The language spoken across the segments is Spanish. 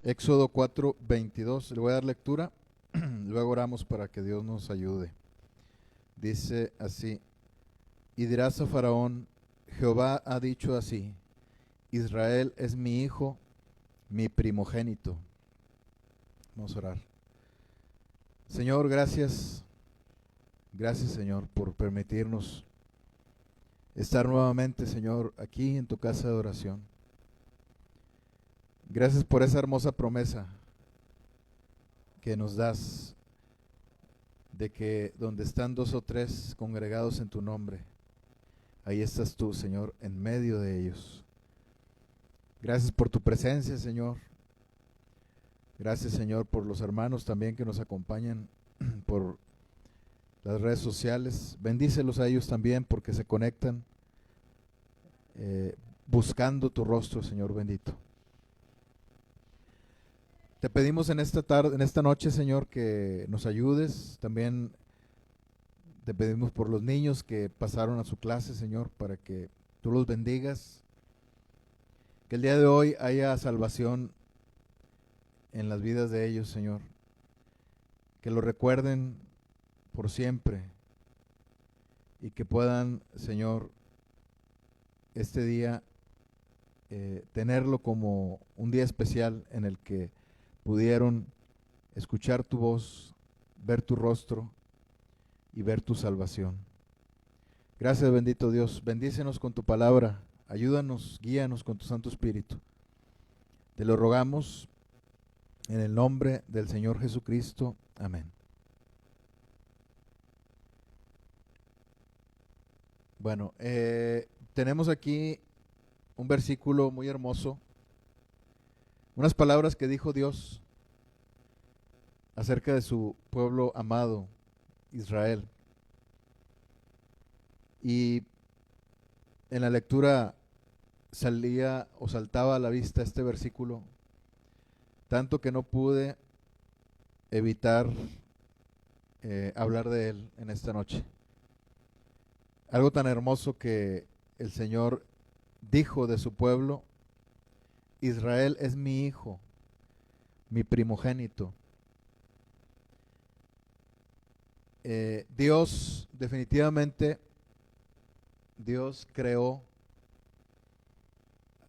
Éxodo 4:22. Le voy a dar lectura, luego oramos para que Dios nos ayude. Dice así: y dirás a Faraón, Jehová ha dicho así, Israel es mi hijo, mi primogénito. Vamos a orar. Señor, gracias, gracias Señor por permitirnos estar nuevamente, Señor, aquí en tu casa de oración. Gracias por esa hermosa promesa que nos das de que donde están dos o tres congregados en tu nombre, ahí estás tú, Señor, en medio de ellos. Gracias por tu presencia, Señor. Gracias, Señor, por los hermanos también que nos acompañan por las redes sociales. Bendícelos a ellos también porque se conectan buscando tu rostro, Señor bendito. Te pedimos en esta tarde, en esta noche, Señor, que nos ayudes. También te pedimos por los niños que pasaron a su clase, Señor, para que tú los bendigas. Que el día de hoy haya salvación en las vidas de ellos, Señor. Que lo recuerden por siempre y que puedan, Señor, este día tenerlo como un día especial en el que pudieron escuchar tu voz, ver tu rostro y ver tu salvación. Gracias, bendito Dios. Bendícenos con tu palabra. Ayúdanos, guíanos con tu Santo Espíritu. Te lo rogamos en el nombre del Señor Jesucristo. Amén. Bueno, tenemos aquí un versículo muy hermoso, unas palabras que dijo Dios acerca de su pueblo amado, Israel. Y en la lectura salía o saltaba a la vista este versículo, tanto que no pude evitar hablar de él en esta noche. Algo tan hermoso que el Señor dijo de su pueblo: Israel es mi hijo, mi primogénito. Dios, definitivamente, Dios creó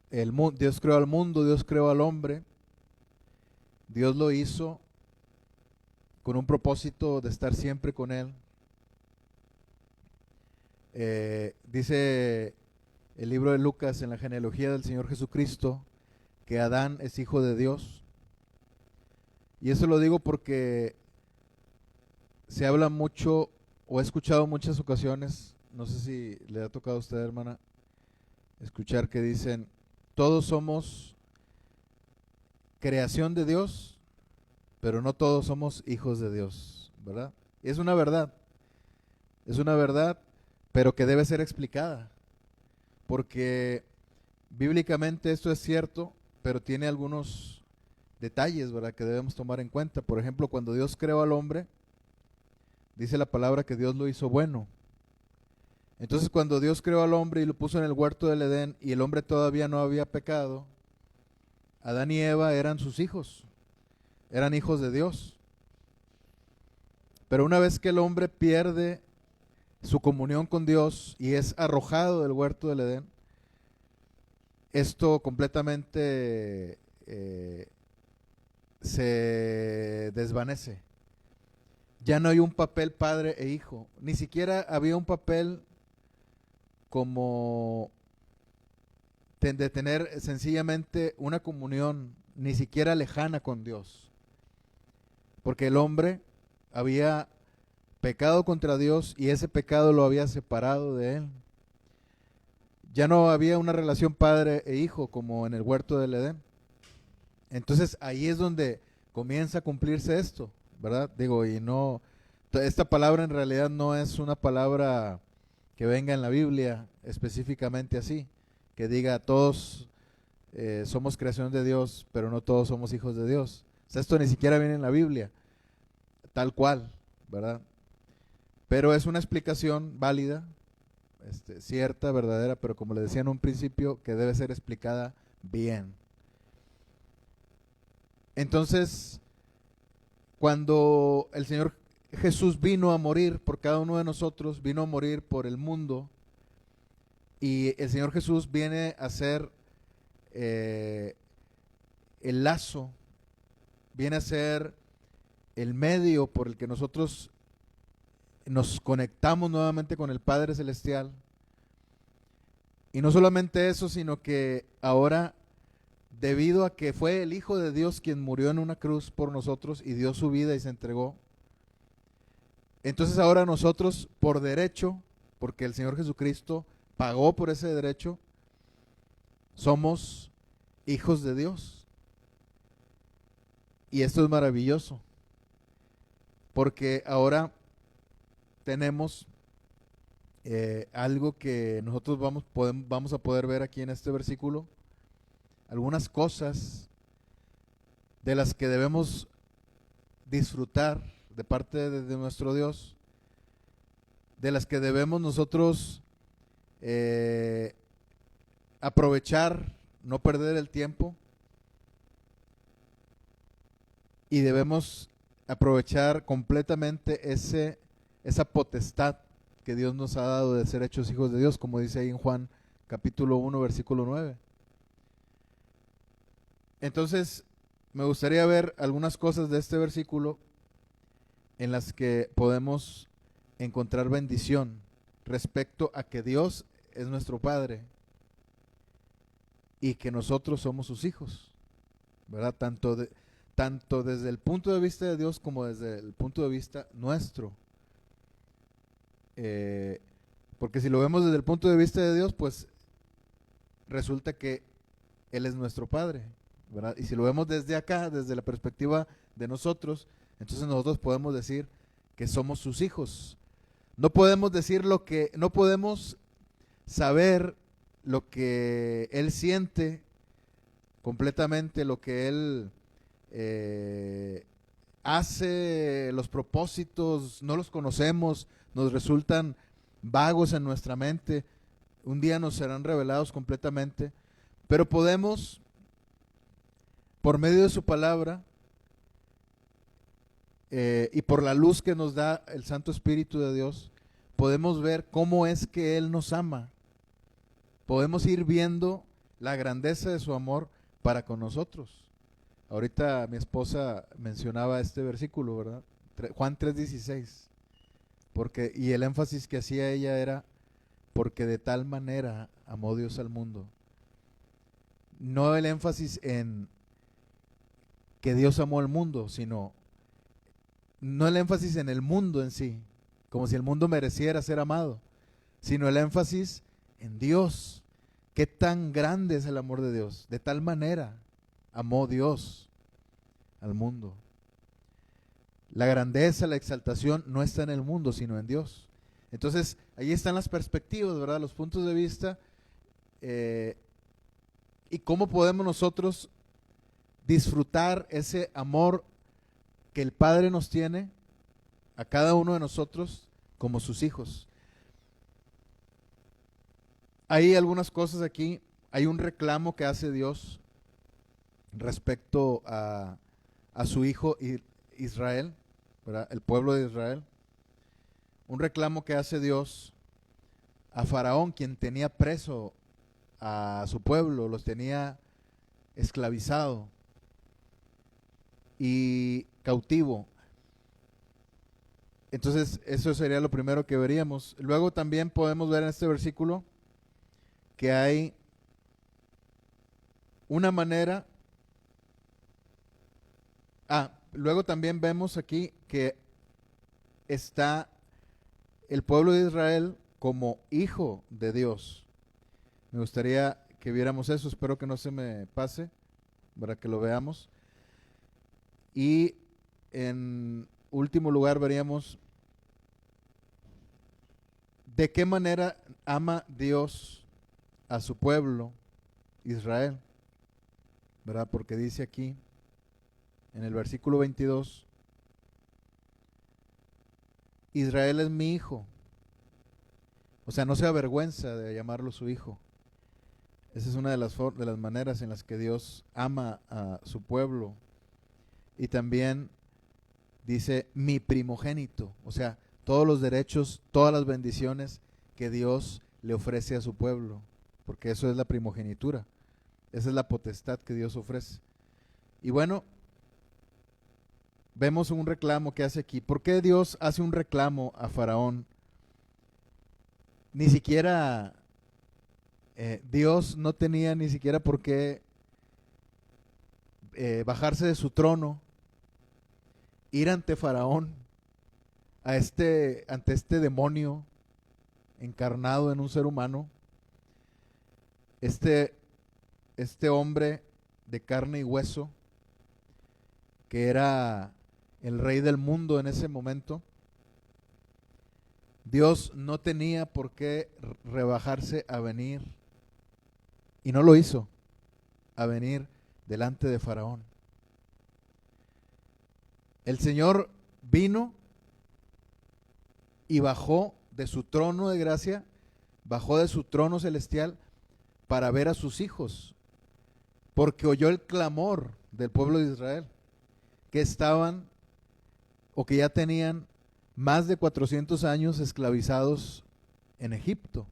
Dios creó al mundo, Dios creó al hombre. Dios lo hizo con un propósito de estar siempre con él. Dice el libro de Lucas en la genealogía del Señor Jesucristo que Adán es hijo de Dios. Y eso lo digo porque se habla mucho, o he escuchado muchas ocasiones, no sé si le ha tocado a usted, hermana, escuchar que dicen, todos somos creación de Dios, pero no todos somos hijos de Dios, ¿verdad? Y es una verdad, pero que debe ser explicada, porque bíblicamente esto es cierto, pero tiene algunos detalles, ¿verdad?, que debemos tomar en cuenta. Por ejemplo, cuando Dios creó al hombre, dice la palabra que Dios lo hizo bueno. Entonces, cuando Dios creó al hombre y lo puso en el huerto del Edén y el hombre todavía no había pecado, Adán y Eva eran sus hijos, eran hijos de Dios. Pero una vez que el hombre pierde su comunión con Dios y es arrojado del huerto del Edén, esto completamente se desvanece. Ya no hay un papel padre e hijo, ni siquiera había un papel como de tener sencillamente una comunión, ni siquiera lejana con Dios, porque el hombre había pecado contra Dios y ese pecado lo había separado de él. Ya no había una relación padre e hijo como en el huerto del Edén. Entonces ahí es donde comienza a cumplirse esto, ¿verdad? Digo, y no, esta palabra en realidad no es una palabra que venga en la Biblia específicamente así, que diga todos somos creación de Dios, pero no todos somos hijos de Dios. O sea, esto ni siquiera viene en la Biblia, tal cual, ¿verdad? Pero es una explicación válida, cierta, verdadera, pero como le decía en un principio, que debe ser explicada bien. Entonces, cuando el Señor Jesús vino a morir por cada uno de nosotros, vino a morir por el mundo, y el Señor Jesús viene a ser el lazo, viene a ser el medio por el que nosotros nos conectamos nuevamente con el Padre Celestial. Y no solamente eso, sino que ahora, debido a que fue el Hijo de Dios quien murió en una cruz por nosotros y dio su vida y se entregó, entonces ahora nosotros, por derecho, porque el Señor Jesucristo pagó por ese derecho, somos hijos de Dios. Y esto es maravilloso, porque ahora tenemos algo que nosotros vamos a poder ver aquí en este versículo, algunas cosas de las que debemos disfrutar de parte de nuestro Dios, de las que debemos nosotros aprovechar, no perder el tiempo, y debemos aprovechar completamente esa potestad que Dios nos ha dado de ser hechos hijos de Dios, como dice ahí en Juan capítulo 1, versículo 9. Entonces, me gustaría ver algunas cosas de este versículo en las que podemos encontrar bendición respecto a que Dios es nuestro Padre y que nosotros somos sus hijos, ¿verdad? Tanto desde el punto de vista de Dios como desde el punto de vista nuestro. Porque si lo vemos desde el punto de vista de Dios, pues resulta que Él es nuestro Padre, ¿verdad? Y si lo vemos desde acá, desde la perspectiva de nosotros, entonces nosotros podemos decir que somos sus hijos. No podemos no podemos saber lo que Él siente completamente, lo que Él hace, los propósitos, no los conocemos, nos resultan vagos en nuestra mente, un día nos serán revelados completamente, pero podemos, por medio de su palabra y por la luz que nos da el Santo Espíritu de Dios, podemos ver cómo es que Él nos ama. Podemos ir viendo la grandeza de su amor para con nosotros. Ahorita mi esposa mencionaba este versículo, ¿verdad? Juan 3:16. Y el énfasis que hacía ella era, porque de tal manera amó Dios al mundo. No el énfasis en que Dios amó al mundo, sino no el énfasis en el mundo en sí, como si el mundo mereciera ser amado, sino el énfasis en Dios. Qué tan grande es el amor de Dios. De tal manera amó Dios al mundo. La grandeza, la exaltación no está en el mundo, sino en Dios. Entonces, ahí están las perspectivas, ¿verdad? Los puntos de vista y cómo podemos nosotros disfrutar ese amor que el Padre nos tiene a cada uno de nosotros como sus hijos. Hay algunas cosas aquí. Hay un reclamo que hace Dios respecto a su hijo Israel, ¿verdad? El pueblo de Israel. Un reclamo que hace Dios a Faraón, quien tenía preso a su pueblo, los tenía esclavizado y cautivo. Entonces, eso sería lo primero que veríamos. Luego también podemos ver en este versículo que hay una manera. Luego también vemos aquí que está el pueblo de Israel como hijo de Dios. Me gustaría que viéramos eso, espero que no se me pase, para que lo veamos. Y en último lugar veríamos de qué manera ama Dios a su pueblo, Israel, ¿verdad? Porque dice aquí, en el versículo 22, Israel es mi hijo. O sea, no se avergüenza de llamarlo su hijo. Esa es una de las maneras en las que Dios ama a su pueblo. y también dice mi primogénito, o sea, todos los derechos, todas las bendiciones que Dios le ofrece a su pueblo, porque eso es la primogenitura, esa es la potestad que Dios ofrece. Y bueno, vemos un reclamo que hace aquí. ¿Por qué Dios hace un reclamo a Faraón? Ni siquiera Dios no tenía ni siquiera por qué bajarse de su trono, ir ante Faraón, ante este demonio encarnado en un ser humano, este, este hombre de carne y hueso, que era el rey del mundo en ese momento. Dios no tenía por qué rebajarse a venir, y no lo hizo, a venir delante de Faraón. El Señor vino y bajó de su trono de gracia, bajó de su trono celestial para ver a sus hijos, porque oyó el clamor del pueblo de Israel, que estaban o que ya tenían más de 400 años esclavizados en Egipto.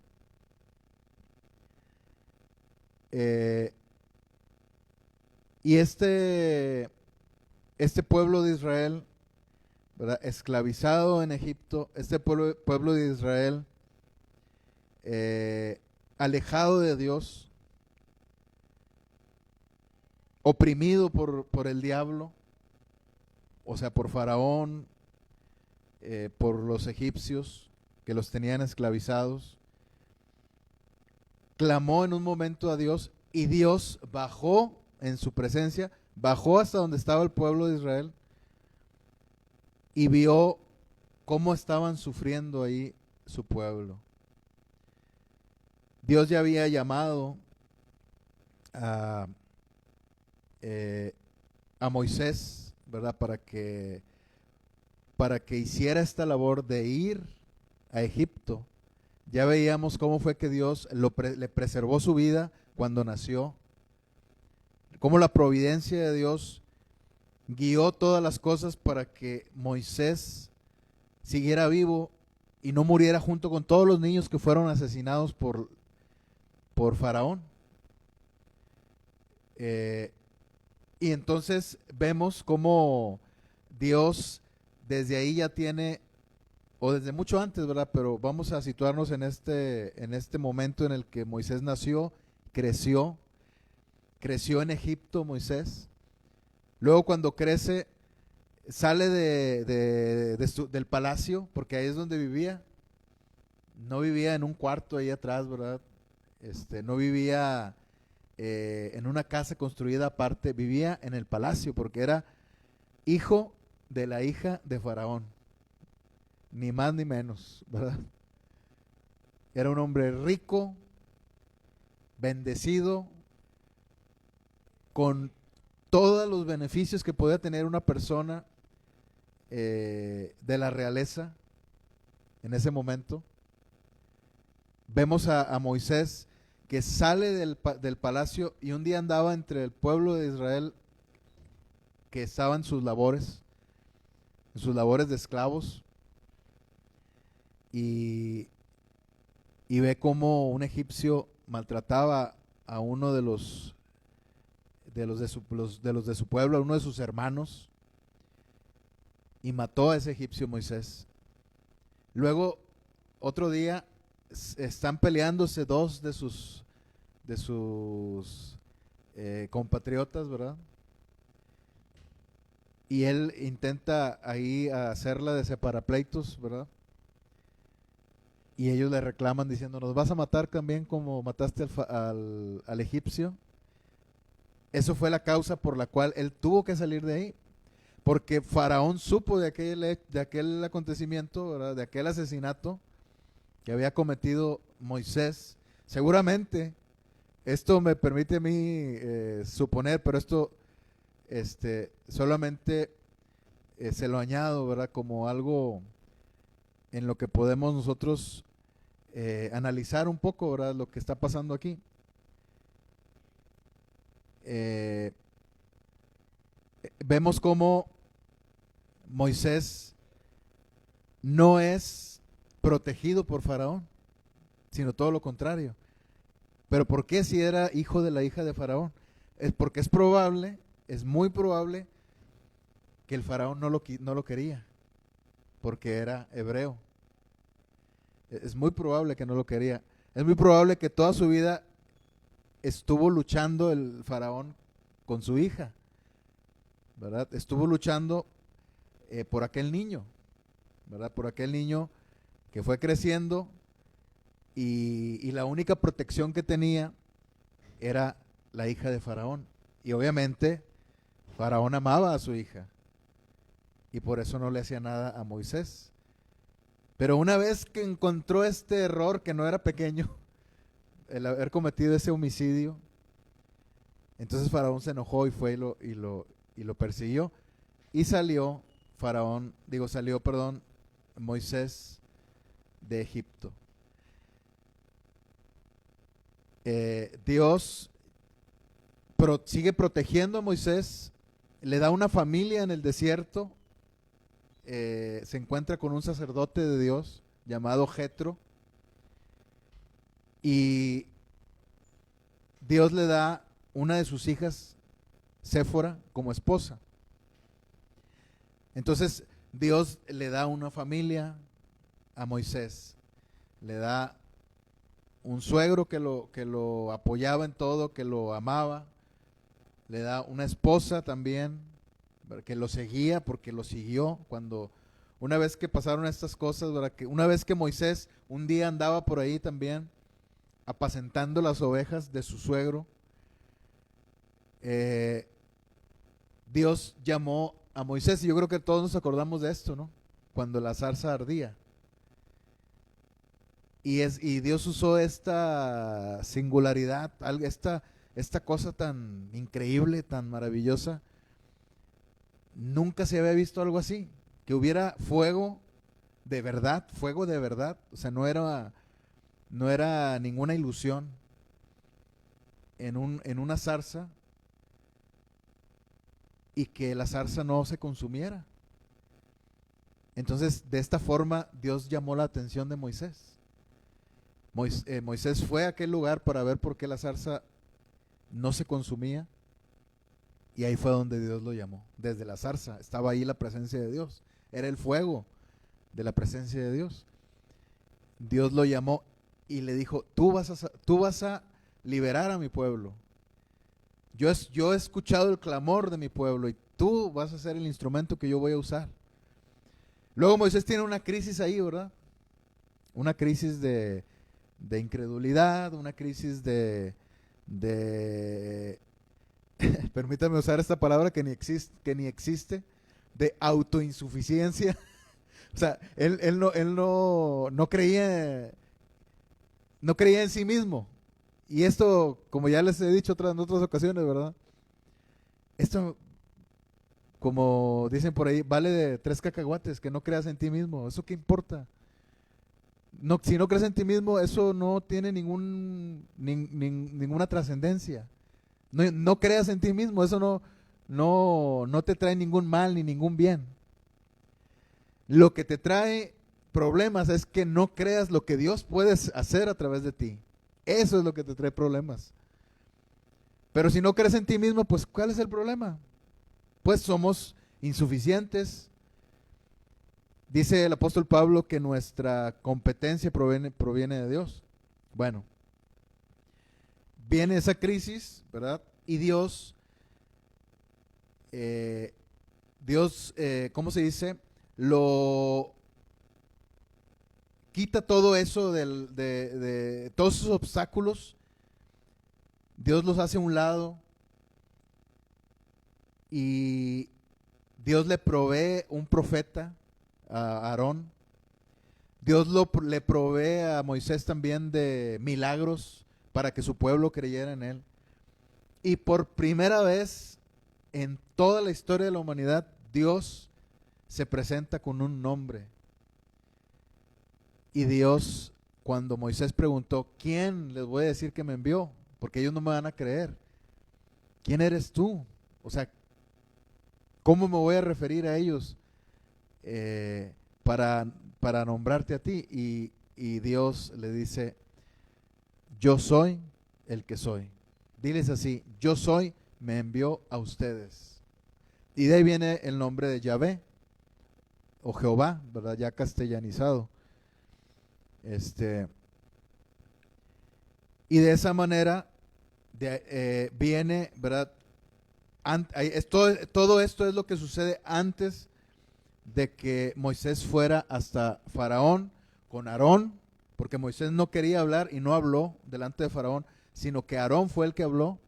Y este pueblo de Israel, ¿verdad?, esclavizado en Egipto, este pueblo de Israel alejado de Dios, oprimido por el diablo, o sea, por Faraón, por los egipcios que los tenían esclavizados, clamó en un momento a Dios y Dios bajó en su presencia, bajó hasta donde estaba el pueblo de Israel y vio cómo estaban sufriendo ahí su pueblo. Dios ya había llamado a, a Moisés, ¿verdad?, para que hiciera esta labor de ir a Egipto. Ya veíamos cómo fue que Dios le preservó su vida cuando nació, cómo la providencia de Dios guió todas las cosas para que Moisés siguiera vivo y no muriera junto con todos los niños que fueron asesinados por Faraón. Y entonces vemos cómo Dios desde ahí ya tiene, o desde mucho antes, ¿verdad? Pero vamos a situarnos en este momento en el que Moisés nació, creció en Egipto Moisés. Luego cuando crece, sale del palacio, porque ahí es donde vivía. No vivía en un cuarto ahí atrás, ¿verdad? No vivía en una casa construida aparte, vivía en el palacio, porque era hijo de la hija de Faraón, ni más ni menos, ¿verdad? Era un hombre rico, bendecido, con todos los beneficios que podía tener una persona de la realeza en ese momento. Vemos a Moisés que sale del palacio y un día andaba entre el pueblo de Israel que estaba en sus labores de esclavos, y ve cómo un egipcio maltrataba a uno de su pueblo, a uno de sus hermanos, y mató a ese egipcio Moisés. Luego, otro día, están peleándose dos de sus compatriotas, ¿verdad? Y él intenta ahí hacerla de separapleitos, ¿verdad? Y ellos le reclaman diciendo, ¿nos vas a matar también como mataste al egipcio? Eso fue la causa por la cual él tuvo que salir de ahí, porque Faraón supo de aquel acontecimiento, ¿verdad?, de aquel asesinato que había cometido Moisés. Seguramente, esto me permite a mí suponer, pero esto solamente se lo añado, ¿verdad?, como algo en lo que podemos nosotros analizar un poco, ¿verdad?, lo que está pasando aquí. vemos cómo Moisés no es protegido por Faraón, sino todo lo contrario. Pero ¿por qué si era hijo de la hija de Faraón? Es porque es probable, es muy probable que el Faraón no lo quería, porque era hebreo. Es muy probable que no lo quería. Es muy probable que toda su vida estuvo luchando el Faraón con su hija, ¿verdad? Estuvo luchando por aquel niño, ¿verdad? Por aquel niño que fue creciendo y la única protección que tenía era la hija de Faraón. Y obviamente Faraón amaba a su hija y por eso no le hacía nada a Moisés. Pero una vez que encontró este error, que no era pequeño, el haber cometido ese homicidio, entonces Faraón se enojó y fue y lo persiguió. Y salió Moisés de Egipto. Dios sigue protegiendo a Moisés, le da una familia en el desierto, se encuentra con un sacerdote de Dios llamado Jetro, y Dios le da una de sus hijas, Séfora, como esposa. Entonces Dios le da una familia a Moisés, le da un suegro que lo apoyaba en todo, que lo amaba, le da una esposa también que lo seguía, porque lo siguió una vez que pasaron estas cosas, ¿verdad? Que una vez que Moisés un día andaba por ahí también apacentando las ovejas de su suegro, Dios llamó a Moisés, y yo creo que todos nos acordamos de esto, ¿no? Cuando la zarza ardía. Y Dios usó esta singularidad, esta cosa tan increíble, tan maravillosa. Nunca se había visto algo así, que hubiera fuego de verdad, o sea, no era ninguna ilusión en una zarza, y que la zarza no se consumiera. Entonces, de esta forma, Dios llamó la atención de Moisés. Moisés fue a aquel lugar para ver por qué la zarza no se consumía, y ahí fue donde Dios lo llamó. Desde la zarza estaba ahí la presencia de Dios, era el fuego de la presencia de Dios. Dios lo llamó y le dijo: tú vas a liberar a mi pueblo. Yo he escuchado el clamor de mi pueblo y tú vas a ser el instrumento que yo voy a usar. Luego Moisés tiene una crisis ahí, ¿verdad? Una crisis de incredulidad, una crisis de permítame usar esta palabra que ni existe, de autoinsuficiencia. O sea, él no creía en sí mismo. Y esto, como ya les he dicho en otras ocasiones, ¿verdad? Esto, como dicen por ahí, vale de 3 cacahuates, que no creas en ti mismo. ¿Eso qué importa? No, si no crees en ti mismo, eso no tiene ninguna trascendencia. No creas en ti mismo, eso no te trae ningún mal ni ningún bien. Lo que te trae problemas es que no creas lo que Dios puede hacer a través de ti. Eso es lo que te trae problemas. Pero si no crees en ti mismo, pues ¿cuál es el problema? Pues somos insuficientes. Dice el apóstol Pablo que nuestra competencia proviene de Dios. Bueno, viene esa crisis, ¿verdad? Y Dios, ¿cómo se dice? Lo quita todo eso de todos esos obstáculos. Dios los hace a un lado y Dios le provee un profeta a Aarón. Dios le provee a Moisés también de milagros para que su pueblo creyera en él. Y por primera vez en toda la historia de la humanidad, Dios se presenta con un nombre. Y Dios, cuando Moisés preguntó: ¿quién les voy a decir que me envió? Porque ellos no me van a creer. ¿Quién eres tú? O sea, ¿Cómo me voy a referir a ellos para nombrarte a ti? Y Dios le dice, yo soy el que soy. Diles así, yo soy, me envió a ustedes. Y de ahí viene el nombre de Yahvé o Jehová, ¿verdad? Ya castellanizado. Y de esa manera viene, ¿verdad? Todo esto es lo que sucede antes de que Moisés fuera hasta Faraón con Aarón, porque Moisés no quería hablar y no habló delante de Faraón, sino que Aarón fue el que habló.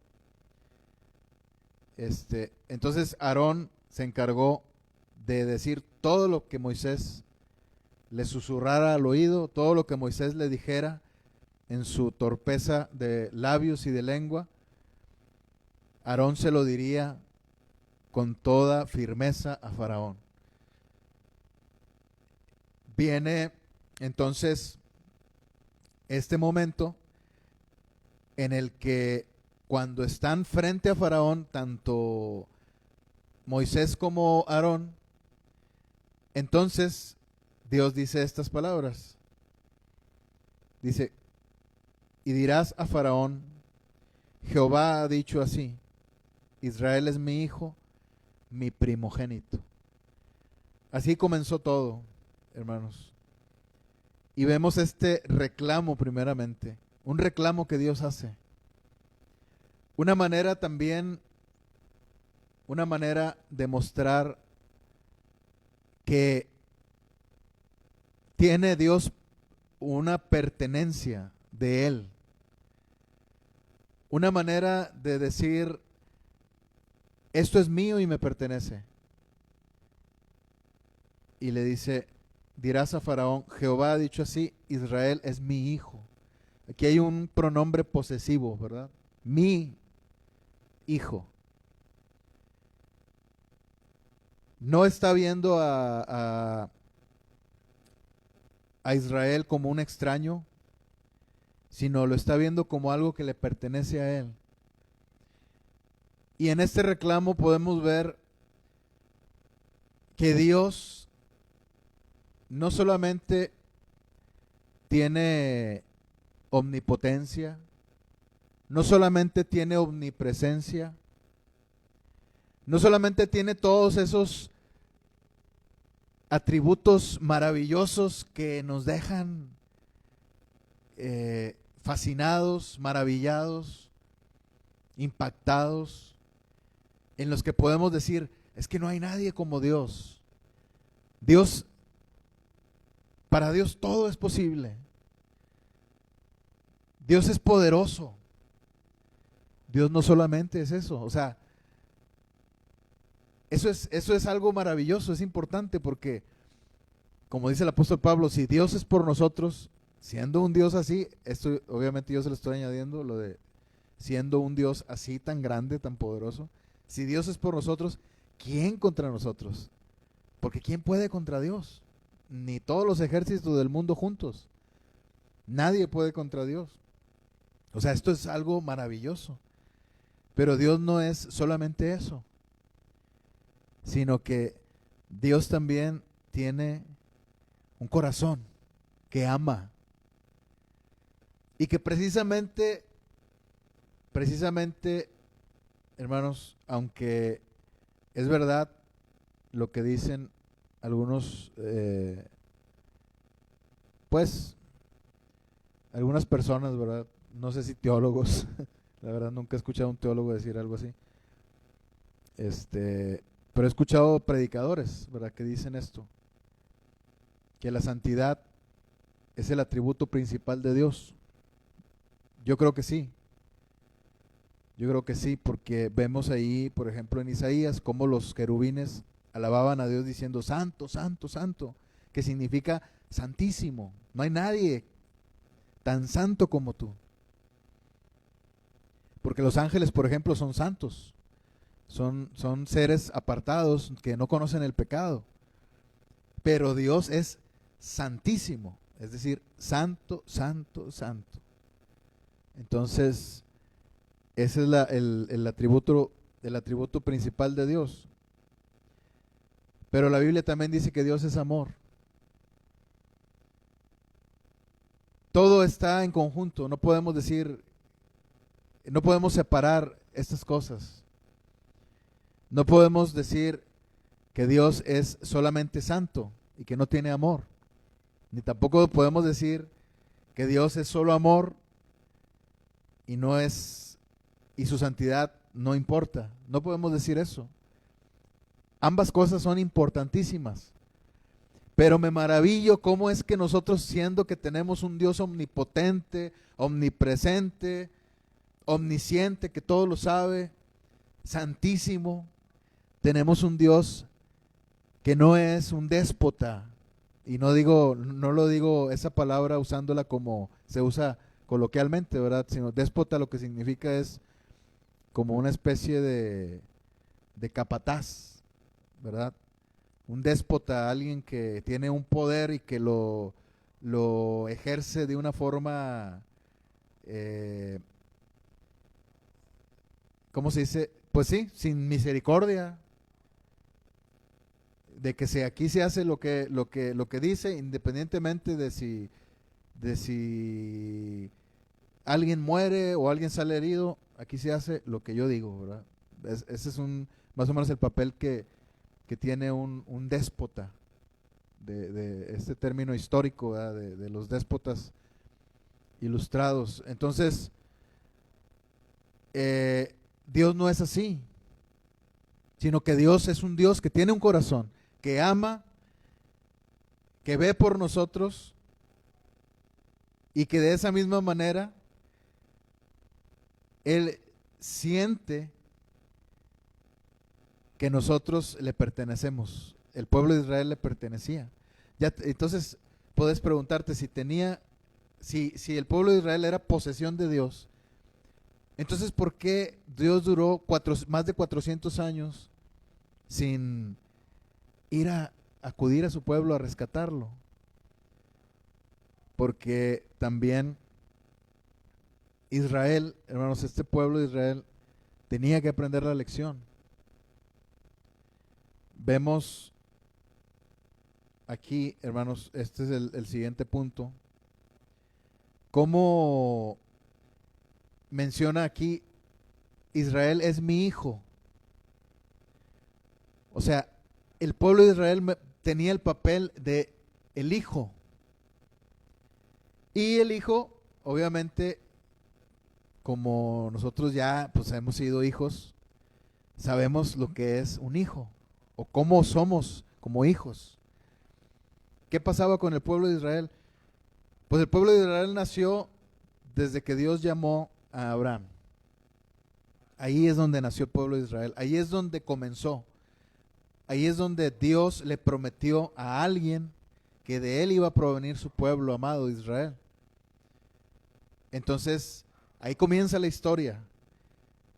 Entonces Aarón se encargó de decir todo lo que Moisés le susurrara al oído, todo lo que Moisés le dijera en su torpeza de labios y de lengua. Aarón se lo diría con toda firmeza a Faraón. Viene entonces este momento en el que cuando están frente a Faraón, tanto Moisés como Aarón, entonces Dios dice estas palabras. Dice, y dirás a Faraón, Jehová ha dicho así, Israel es mi hijo, mi primogénito. Así comenzó todo, hermanos. Y vemos este reclamo primeramente, un reclamo que Dios hace. Una manera de mostrar que tiene Dios una pertenencia de Él. Una manera de decir, esto es mío y me pertenece. Y le dice, dirás a Faraón, Jehová ha dicho así, Israel es mi hijo. Aquí hay un pronombre posesivo, ¿verdad? Mi hijo. No está viendo a Israel como un extraño, sino lo está viendo como algo que le pertenece a él. Y en este reclamo podemos ver que Dios no solamente tiene omnipotencia, no solamente tiene omnipresencia, no solamente tiene todos esos atributos maravillosos que nos dejan fascinados, maravillados, impactados, en los que podemos decir, es que no hay nadie como Dios. Para Dios todo es posible. Dios es poderoso. Dios no solamente es eso, o sea, eso es algo maravilloso, es importante porque, como dice el apóstol Pablo, si Dios es por nosotros, siendo un Dios así, esto obviamente yo se lo estoy añadiendo, lo de siendo un Dios así tan grande, tan poderoso, si Dios es por nosotros, ¿quién contra nosotros? Porque ¿quién puede contra Dios? Ni todos los ejércitos del mundo juntos. Nadie puede contra Dios. O sea, esto es algo maravilloso. Pero Dios no es solamente eso, sino que Dios también tiene un corazón que ama. Y que precisamente, hermanos, aunque es verdad lo que dicen algunos, pues, algunas personas, ¿verdad? No sé si teólogos, la verdad nunca he escuchado a un teólogo decir algo así. Pero he escuchado predicadores, ¿verdad?, que dicen esto, que la santidad es el atributo principal de Dios. Yo creo que sí. Yo creo que sí, porque vemos ahí, por ejemplo, en Isaías, cómo los querubines alababan a Dios diciendo, santo, santo, santo, que significa santísimo. No hay nadie tan santo como tú. Porque los ángeles, por ejemplo, son santos. Son seres apartados que no conocen el pecado. Pero Dios es santísimo, es decir, santo, santo, santo. Entonces, ese es el atributo principal de Dios. Pero la Biblia también dice que Dios es amor. Todo está en conjunto, no podemos decir, no podemos separar estas cosas. No podemos decir que Dios es solamente santo y que no tiene amor. Ni tampoco podemos decir que Dios es solo amor y no es, y su santidad no importa. No podemos decir eso. Ambas cosas son importantísimas. Pero me maravillo cómo es que nosotros, siendo que tenemos un Dios omnipotente, omnipresente, omnisciente, que todo lo sabe, santísimo, tenemos un Dios que no es un déspota. Y no lo digo esa palabra usándola como se usa coloquialmente, ¿verdad? Sino déspota lo que significa es como una especie de capataz, ¿verdad? Un déspota, alguien que tiene un poder y que lo ejerce de una forma, ¿cómo se dice? Pues sí, sin misericordia, de que aquí se hace lo que dice, independientemente de si alguien muere o alguien sale herido, aquí se hace lo que yo digo, ¿verdad? Ese es más o menos el papel que tiene un déspota, de este término histórico, ¿verdad? De los déspotas ilustrados. Entonces, Dios no es así, sino que Dios es un Dios que tiene un corazón, que ama, que ve por nosotros y que de esa misma manera Él siente que nosotros le pertenecemos. El pueblo de Israel le pertenecía. Entonces puedes preguntarte si el pueblo de Israel era posesión de Dios. Entonces, ¿por qué Dios duró más de 400 años sin ir a acudir a su pueblo a rescatarlo? Porque también Israel, hermanos, este pueblo de Israel tenía que aprender la lección. Vemos aquí, hermanos, este es el siguiente punto, cómo menciona aquí, Israel es mi hijo. O sea, el pueblo de Israel tenía el papel de el hijo. Y el hijo, obviamente, como nosotros ya pues hemos sido hijos, sabemos lo que es un hijo o cómo somos como hijos. ¿Qué pasaba con el pueblo de Israel? Pues el pueblo de Israel nació desde que Dios llamó a Abraham. Ahí es donde nació el pueblo de Israel. Ahí es donde comenzó. Ahí es donde Dios le prometió a alguien que de él iba a provenir su pueblo amado Israel. Entonces, ahí comienza la historia.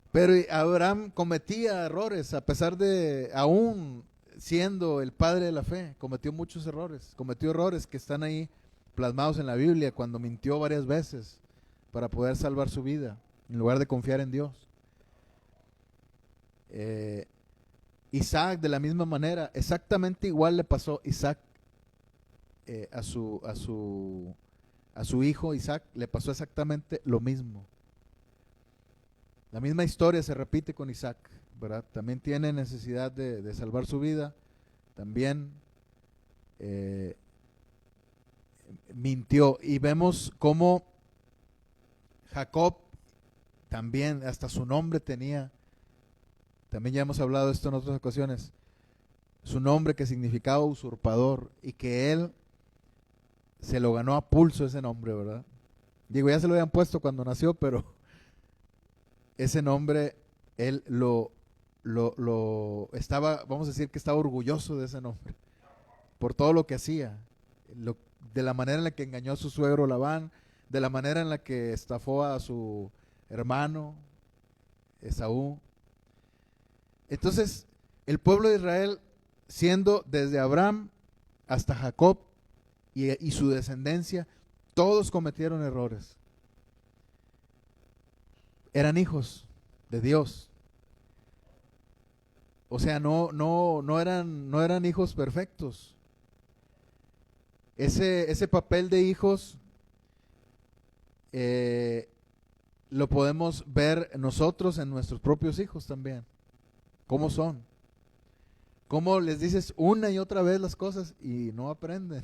Pero Abraham cometía errores, a pesar de, aún siendo el padre de la fe, cometió muchos errores. Cometió errores que están ahí plasmados en la Biblia, cuando mintió varias veces para poder salvar su vida, en lugar de confiar en Dios. Isaac, de la misma manera, exactamente igual le pasó Isaac a su hijo Isaac, le pasó exactamente lo mismo. La misma historia se repite con Isaac, ¿verdad? También tiene necesidad de salvar su vida, también mintió. Y vemos cómo Jacob también, hasta su nombre tenía, también ya hemos hablado de esto en otras ocasiones, su nombre que significaba usurpador, y que él se lo ganó a pulso ese nombre, ¿verdad? Digo, ya se lo habían puesto cuando nació, pero ese nombre, él lo estaba, vamos a decir que estaba orgulloso de ese nombre, por todo lo que hacía, de la manera en la que engañó a su suegro Labán, de la manera en la que estafó a su hermano Esaú. Entonces, el pueblo de Israel, siendo desde Abraham hasta Jacob y su descendencia, todos cometieron errores. Eran hijos de Dios. O sea, no eran hijos perfectos. Ese papel de hijos eh, lo podemos ver nosotros en nuestros propios hijos también. ¿Cómo son? ¿Cómo les dices una y otra vez las cosas y no aprenden?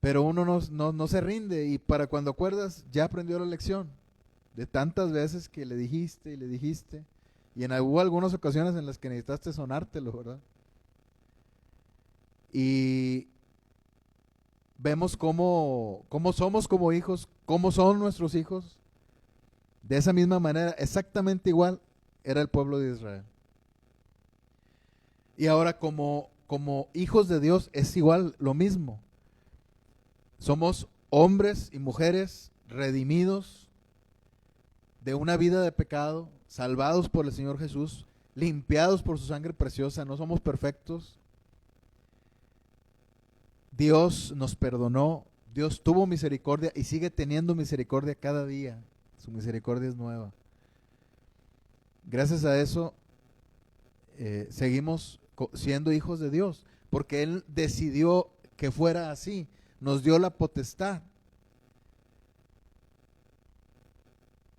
Pero uno no se rinde, y para cuando acuerdas ya aprendió la lección de tantas veces que le dijiste y le dijiste. Y hubo algunas ocasiones en las que necesitaste sonártelo, ¿verdad? Y vemos cómo somos como hijos, cómo son nuestros hijos. De esa misma manera, exactamente igual, era el pueblo de Israel. Y ahora como hijos de Dios es igual lo mismo. Somos hombres y mujeres redimidos de una vida de pecado, salvados por el Señor Jesús, limpiados por su sangre preciosa. No somos perfectos. Dios nos perdonó, Dios tuvo misericordia y sigue teniendo misericordia cada día. Su misericordia es nueva. Gracias a eso seguimos siendo hijos de Dios, porque Él decidió que fuera así, nos dio la potestad.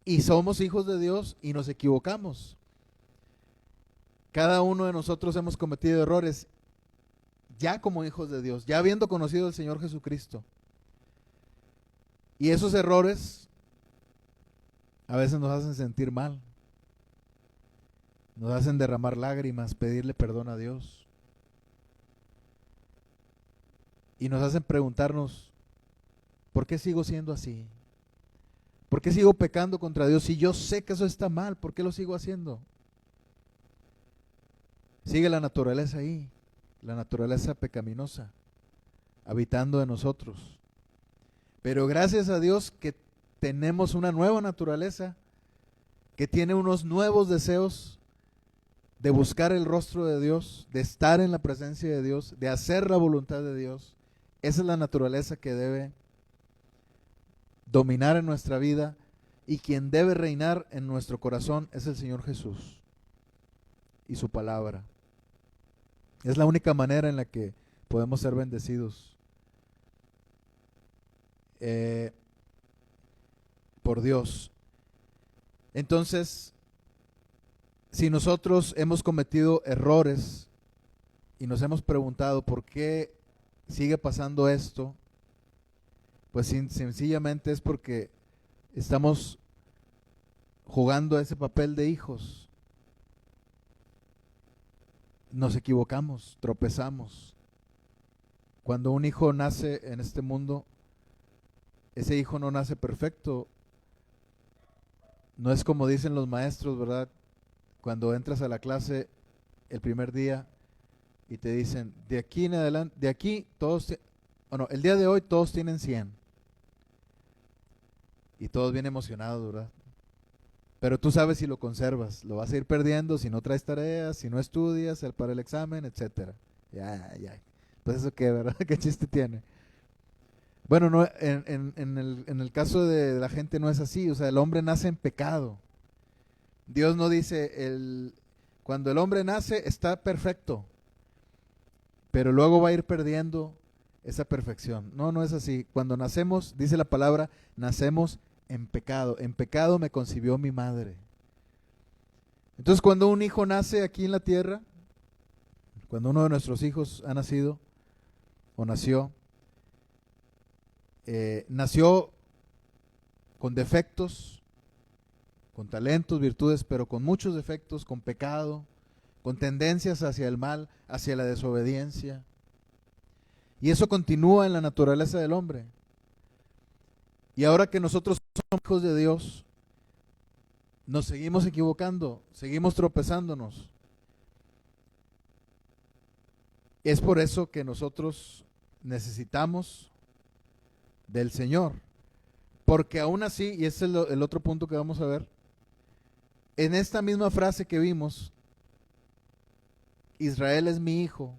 Y somos hijos de Dios y nos equivocamos. Cada uno de nosotros hemos cometido errores ya como hijos de Dios, ya habiendo conocido al Señor Jesucristo. Y esos errores a veces nos hacen sentir mal, nos hacen derramar lágrimas, pedirle perdón a Dios. Y nos hacen preguntarnos, ¿por qué sigo siendo así? ¿Por qué sigo pecando contra Dios? Si yo sé que eso está mal, ¿por qué lo sigo haciendo? Sigue la naturaleza ahí, la naturaleza pecaminosa, habitando en nosotros. Pero gracias a Dios que tenemos una nueva naturaleza, que tiene unos nuevos deseos de buscar el rostro de Dios, de estar en la presencia de Dios, de hacer la voluntad de Dios. Esa es la naturaleza que debe dominar en nuestra vida, y quien debe reinar en nuestro corazón es el Señor Jesús y su palabra. Es la única manera en la que podemos ser bendecidos por Dios. Entonces, si nosotros hemos cometido errores y nos hemos preguntado por qué sigue pasando esto, pues sencillamente es porque estamos jugando ese papel de hijos. Nos equivocamos, tropezamos. Cuando un hijo nace en este mundo, ese hijo no nace perfecto. No es como dicen los maestros, ¿verdad? Cuando entras a la clase el primer día y te dicen, de aquí en adelante, de aquí todos, bueno, el día de hoy todos tienen 100. Y todos bien emocionados, ¿verdad? Pero tú sabes si lo conservas, lo vas a ir perdiendo si no traes tareas, si no estudias para el examen, etcétera. Ya. Pues eso qué, ¿verdad? ¿Qué chiste tiene? Bueno, no, en el caso de la gente no es así. O sea, el hombre nace en pecado. Dios no dice, cuando el hombre nace está perfecto, pero luego va a ir perdiendo esa perfección. No es así. Cuando nacemos, dice la palabra, nacemos en pecado. En pecado me concibió mi madre. Entonces, cuando un hijo nace aquí en la tierra, cuando uno de nuestros hijos ha nacido o nació con defectos, con talentos, virtudes, pero con muchos defectos, con pecado, con tendencias hacia el mal, hacia la desobediencia. Y eso continúa en la naturaleza del hombre. Y ahora que nosotros somos hijos de Dios, nos seguimos equivocando, seguimos tropezándonos. Es por eso que nosotros necesitamos del Señor. Porque aún así, y ese es el otro punto que vamos a ver, en esta misma frase que vimos, Israel es mi hijo,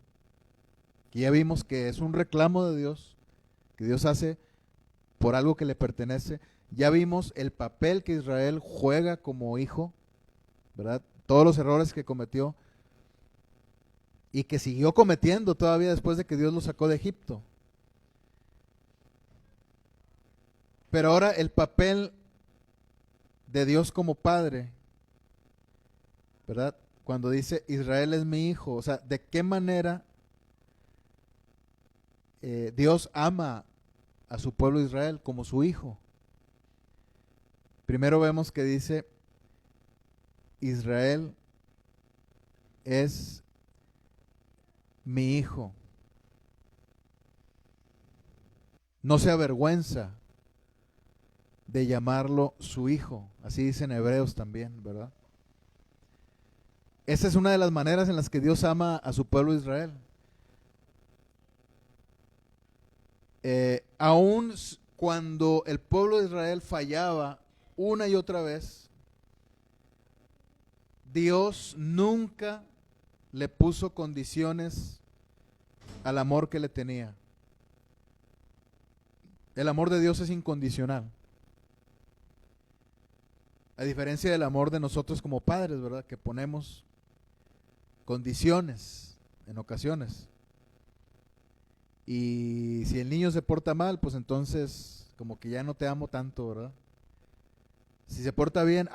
que ya vimos que es un reclamo de Dios, que Dios hace por algo que le pertenece. Ya vimos el papel que Israel juega como hijo, ¿verdad? Todos los errores que cometió, y que siguió cometiendo todavía después de que Dios lo sacó de Egipto. Pero ahora el papel de Dios como padre, ¿verdad? Cuando dice Israel es mi hijo, o sea, ¿de qué manera Dios ama a su pueblo Israel como su hijo? Primero vemos que dice Israel es mi hijo. No se avergüenza de llamarlo su hijo. Así dicen Hebreos también, ¿verdad? Esa es una de las maneras en las que Dios ama a su pueblo Israel. Aún cuando el pueblo de Israel fallaba una y otra vez, Dios nunca le puso condiciones al amor que le tenía. El amor de Dios es incondicional. A diferencia del amor de nosotros como padres, ¿verdad? Que ponemos condiciones en ocasiones. Y si el niño se porta mal, pues entonces como que ya no te amo tanto, ¿verdad? Si se porta bien,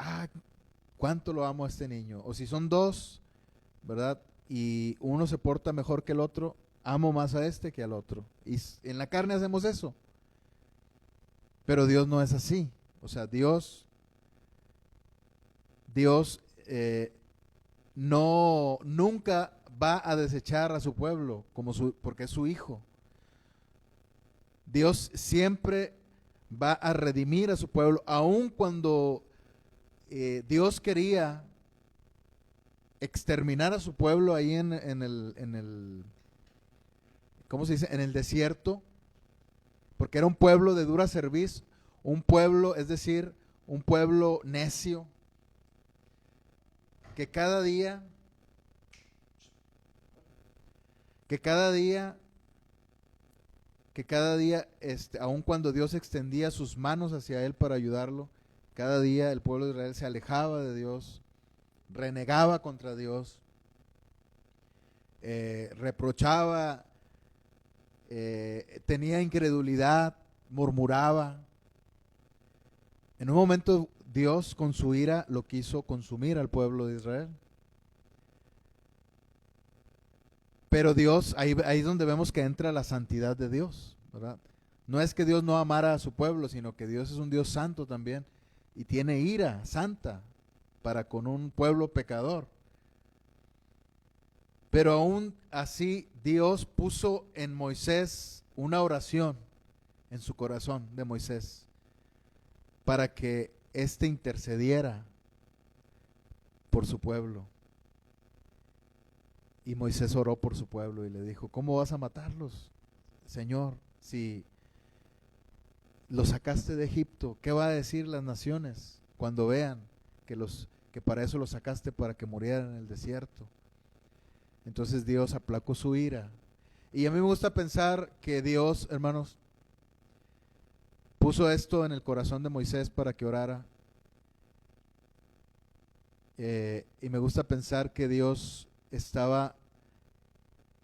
cuánto lo amo a este niño. O si son dos, ¿verdad? Y uno se porta mejor que el otro, amo más a este que al otro. Y en la carne hacemos eso. Pero Dios no es así. O sea, Dios no, nunca va a desechar a su pueblo porque es su hijo. Dios siempre va a redimir a su pueblo, aun cuando Dios quería exterminar a su pueblo ahí en el, ¿cómo se dice? En el desierto, porque era un pueblo de dura cerviz, un pueblo, es decir, un pueblo necio, que cada día, aun cuando Dios extendía sus manos hacia él para ayudarlo, cada día el pueblo de Israel se alejaba de Dios, renegaba contra Dios, reprochaba, tenía incredulidad, murmuraba. En un momento Dios con su ira lo quiso consumir al pueblo de Israel. Pero Dios, ahí es donde vemos que entra la santidad de Dios, ¿verdad? No es que Dios no amara a su pueblo, sino que Dios es un Dios santo también y tiene ira santa para con un pueblo pecador. Pero aún así Dios puso en Moisés una oración en su corazón de Moisés para que éste intercediera por su pueblo. Y Moisés oró por su pueblo y le dijo, ¿cómo vas a matarlos, Señor? Si los sacaste de Egipto, ¿qué va a decir las naciones cuando vean que para eso los sacaste, para que murieran en el desierto? Entonces Dios aplacó su ira. Y a mí me gusta pensar que Dios, hermanos, puso esto en el corazón de Moisés para que orara. Y me gusta pensar que Dios estaba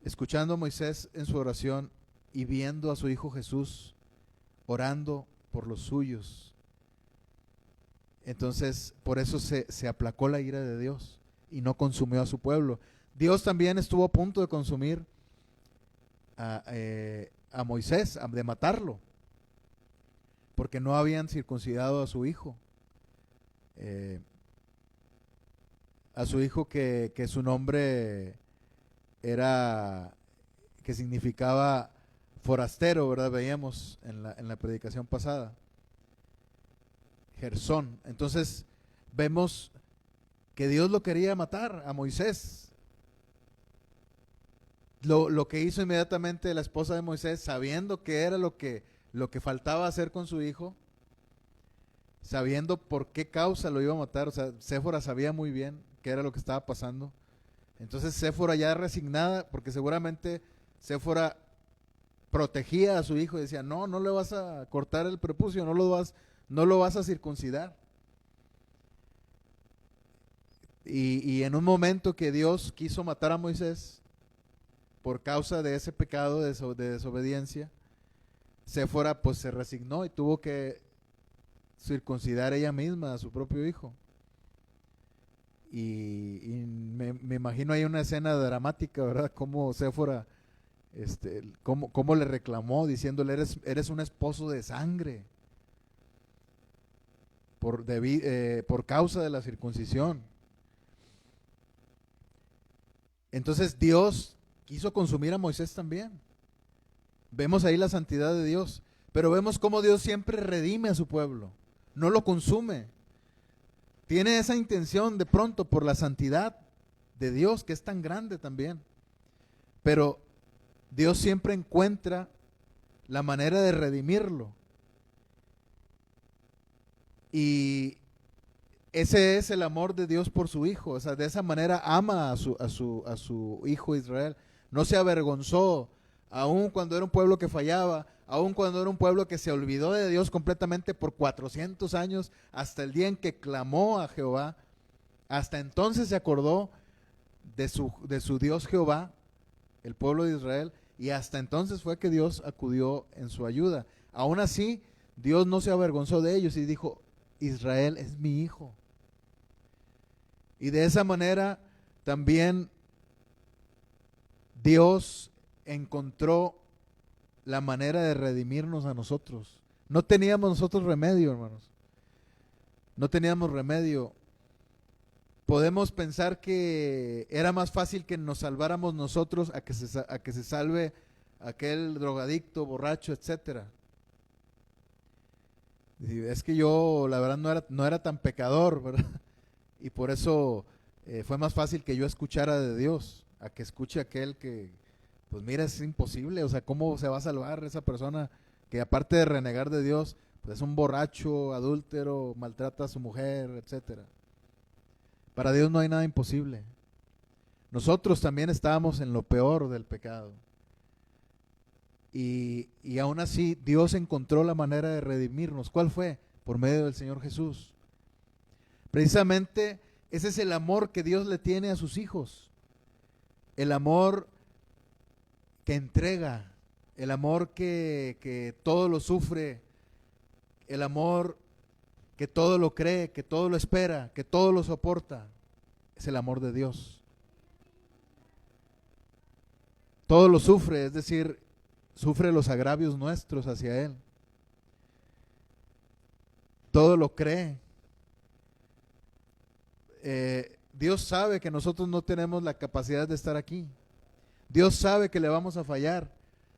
escuchando a Moisés en su oración y viendo a su hijo Jesús orando por los suyos. Entonces, por eso se aplacó la ira de Dios y no consumió a su pueblo. Dios también estuvo a punto de consumir a Moisés, de matarlo, porque no habían circuncidado a su hijo. A su hijo que su nombre era, que significaba forastero, ¿verdad? Veíamos en la predicación pasada. Gersón. Entonces vemos que Dios lo quería matar a Moisés. Lo que hizo inmediatamente la esposa de Moisés, sabiendo que era lo que faltaba hacer con su hijo, sabiendo por qué causa lo iba a matar. O sea, Séfora sabía muy bien qué era lo que estaba pasando. Entonces Séfora, ya resignada, porque seguramente Séfora protegía a su hijo y decía, no le vas a cortar el prepucio, no lo vas a circuncidar. Y en un momento que Dios quiso matar a Moisés, por causa de ese pecado de desobediencia, Séfora pues se resignó y tuvo que circuncidar ella misma a su propio hijo. Y me imagino ahí una escena dramática, ¿verdad? Como Séfora, cómo le reclamó diciéndole, eres un esposo de sangre por causa de la circuncisión. Entonces Dios quiso consumir a Moisés también. Vemos ahí la santidad de Dios, pero vemos cómo Dios siempre redime a su pueblo, no lo consume. Tiene esa intención de pronto por la santidad de Dios, que es tan grande también. Pero Dios siempre encuentra la manera de redimirlo. Y ese es el amor de Dios por su hijo. O sea, de esa manera ama a su hijo Israel. No se avergonzó, aun cuando era un pueblo que fallaba, aun cuando era un pueblo que se olvidó de Dios completamente por 400 años, hasta el día en que clamó a Jehová. Hasta entonces se acordó de su Dios Jehová, el pueblo de Israel, y hasta entonces fue que Dios acudió en su ayuda. Aún así, Dios no se avergonzó de ellos y dijo, Israel es mi hijo. Y de esa manera también Dios encontró la manera de redimirnos a nosotros. No teníamos nosotros remedio, hermanos. No teníamos remedio. Podemos pensar que era más fácil que nos salváramos nosotros a que se salve aquel drogadicto, borracho, etcétera. Es que yo, la verdad, no era tan pecador, ¿verdad? Y por eso fue más fácil que yo escuchara de Dios, a que escuche aquel que, pues mira, es imposible. O sea, ¿cómo se va a salvar esa persona que aparte de renegar de Dios, pues es un borracho, adúltero, maltrata a su mujer, etcétera? Para Dios no hay nada imposible. Nosotros también estábamos en lo peor del pecado. Y aún así Dios encontró la manera de redimirnos. ¿Cuál fue? Por medio del Señor Jesús. Precisamente ese es el amor que Dios le tiene a sus hijos. El amor que entrega, el amor que todo lo sufre, el amor que todo lo cree, que todo lo espera, que todo lo soporta. Es el amor de Dios. Todo lo sufre, es decir, sufre los agravios nuestros hacia Él. Todo lo cree. Dios sabe que nosotros no tenemos la capacidad de estar aquí. Dios sabe que le vamos a fallar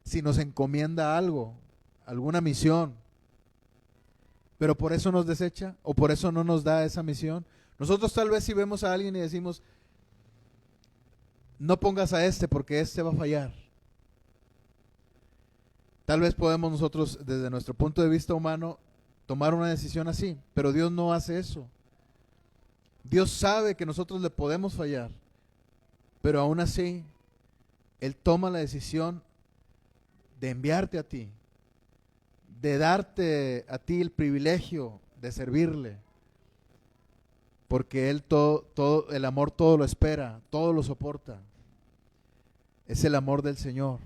si nos encomienda algo, alguna misión. Pero por eso nos desecha o por eso no nos da esa misión. Nosotros tal vez si vemos a alguien y decimos, no pongas a este porque este va a fallar. Tal vez podemos nosotros desde nuestro punto de vista humano tomar una decisión así, pero Dios no hace eso. Dios sabe que nosotros le podemos fallar, pero aún así Él toma la decisión de enviarte a ti, de darte a ti el privilegio de servirle, porque Él todo el amor todo lo espera, todo lo soporta. Es el amor del Señor,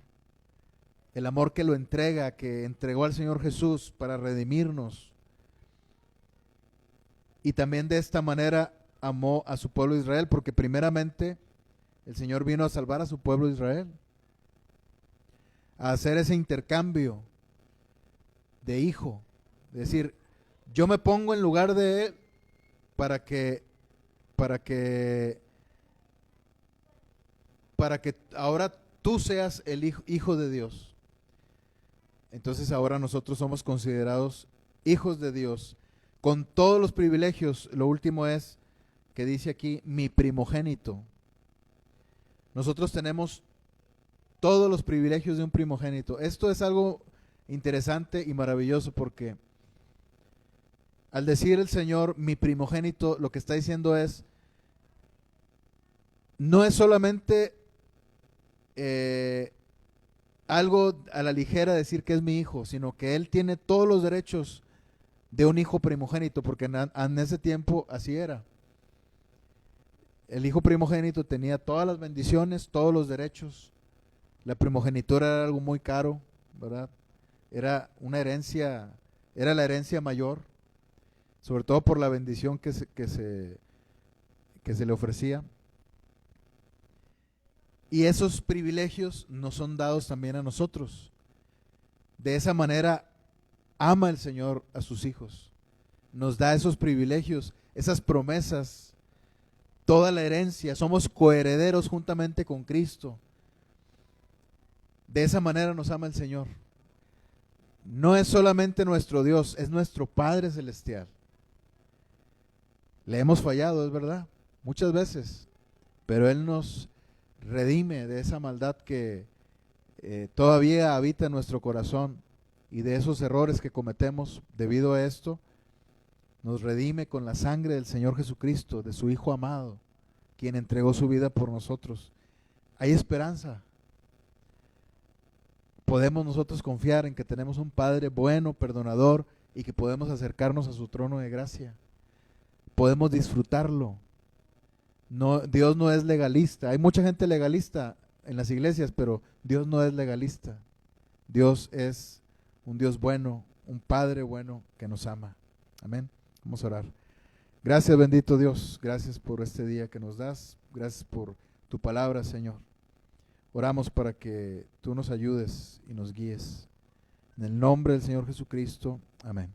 el amor que lo entrega, que entregó al Señor Jesús para redimirnos. Y también de esta manera amó a su pueblo Israel, porque primeramente el Señor vino a salvar a su pueblo Israel, a hacer ese intercambio de hijo, es decir, yo me pongo en lugar de Él para que ahora tú seas el hijo de Dios. Entonces ahora nosotros somos considerados hijos de Dios, con todos los privilegios. Lo último es que dice aquí, mi primogénito. Nosotros tenemos todos los privilegios de un primogénito. Esto es algo interesante y maravilloso porque al decir el Señor, mi primogénito, lo que está diciendo es, no es solamente algo a la ligera decir que es mi hijo, sino que Él tiene todos los derechos de un hijo primogénito, porque en ese tiempo así era. El hijo primogénito tenía todas las bendiciones, todos los derechos, La primogenitura era algo muy caro, ¿verdad? Era una herencia, era la herencia mayor, sobre todo por la bendición que se le ofrecía. Y esos privilegios nos son dados también a nosotros. De esa manera ama el Señor a sus hijos. Nos da esos privilegios, esas promesas, toda la herencia. Somos coherederos juntamente con Cristo. De esa manera nos ama el Señor. No es solamente nuestro Dios, es nuestro Padre Celestial. Le hemos fallado, es verdad, muchas veces, pero Él nos redime de esa maldad que todavía habita en nuestro corazón y de esos errores que cometemos debido a esto. Nos redime con la sangre del Señor Jesucristo, de su Hijo amado, quien entregó su vida por nosotros. Hay esperanza. Podemos nosotros confiar en que tenemos un Padre bueno, perdonador, y que podemos acercarnos a su trono de gracia. Podemos disfrutarlo. No, Dios no es legalista. Hay mucha gente legalista en las iglesias, pero Dios no es legalista. Dios es un Dios bueno, un Padre bueno que nos ama. Amén. Vamos a orar. Gracias, bendito Dios. Gracias por este día que nos das. Gracias por tu palabra, Señor. Oramos para que tú nos ayudes y nos guíes. En el nombre del Señor Jesucristo. Amén.